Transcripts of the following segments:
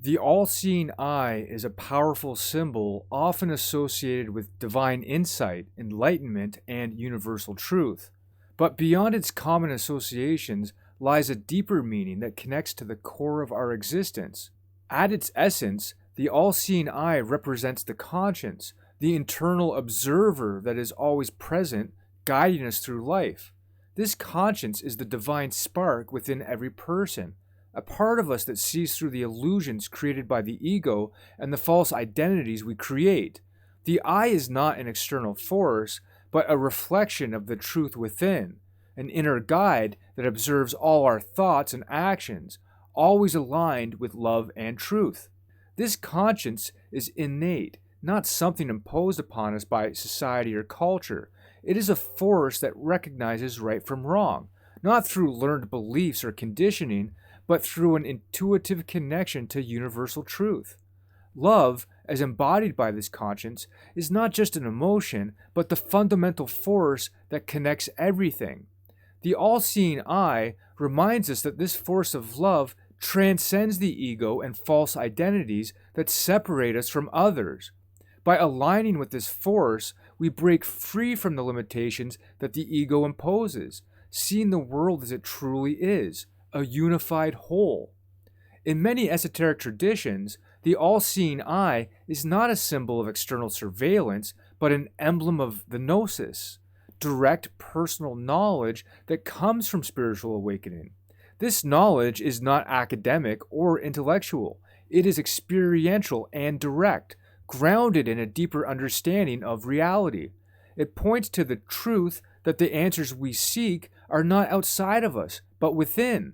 The all-seeing eye is a powerful symbol often associated with divine insight, enlightenment, and universal truth. But beyond its common associations lies a deeper meaning that connects to the core of our existence. At its essence, the all-seeing eye represents the conscience, the internal observer that is always present, guiding us through life. This conscience is the divine spark within every person, a part of us that sees through the illusions created by the ego and the false identities we create. The I is not an external force, but a reflection of the truth within, an inner guide that observes all our thoughts and actions, always aligned with love and truth. This conscience is innate, not something imposed upon us by society or culture. It is a force that recognizes right from wrong, not through learned beliefs or conditioning, but through an intuitive connection to universal truth. Love, as embodied by this conscience, is not just an emotion, but the fundamental force that connects everything. The all-seeing eye reminds us that this force of love transcends the ego and false identities that separate us from others. By aligning with this force, we break free from the limitations that the ego imposes, seeing the world as it truly is, a unified whole. In many esoteric traditions, the all-seeing eye is not a symbol of external surveillance, but an emblem of the Gnosis, direct personal knowledge that comes from spiritual awakening. This knowledge is not academic or intellectual. It is experiential and direct, grounded in a deeper understanding of reality. It points to the truth that the answers we seek are not outside of us, but within.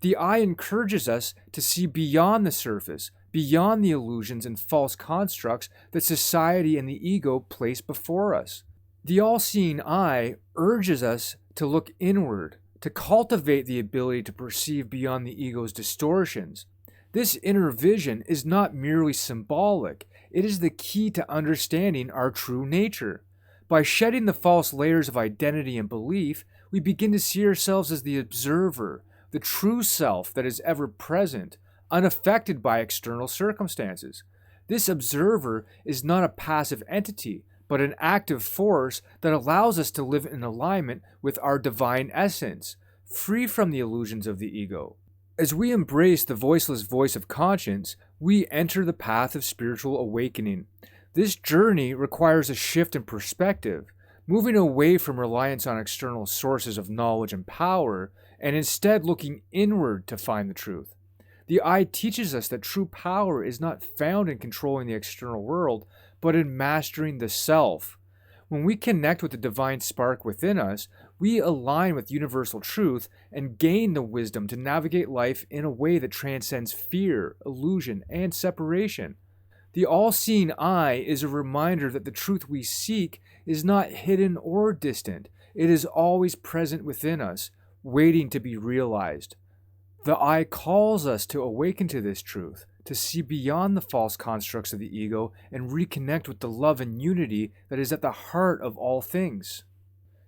The eye encourages us to see beyond the surface, beyond the illusions and false constructs that society and the ego place before us. The all-seeing eye urges us to look inward, to cultivate the ability to perceive beyond the ego's distortions. This inner vision is not merely symbolic, it is the key to understanding our true nature. By shedding the false layers of identity and belief, we begin to see ourselves as the observer, the true self that is ever present, unaffected by external circumstances. This observer is not a passive entity, but an active force that allows us to live in alignment with our divine essence, free from the illusions of the ego. As we embrace the voiceless voice of conscience, we enter the path of spiritual awakening. This journey requires a shift in perspective, moving away from reliance on external sources of knowledge and power, and instead looking inward to find the truth. The eye teaches us that true power is not found in controlling the external world, but in mastering the self. When we connect with the divine spark within us, we align with universal truth and gain the wisdom to navigate life in a way that transcends fear, illusion, and separation. The all-seeing eye is a reminder that the truth we seek is not hidden or distant. It is always present within us, waiting to be realized. The eye calls us to awaken to this truth, to see beyond the false constructs of the ego and reconnect with the love and unity that is at the heart of all things.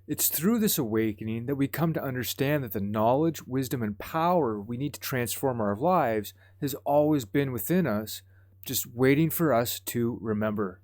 It's through this awakening that we come to understand that the knowledge, wisdom, and power we need to transform our lives has always been within us, just waiting for us to remember.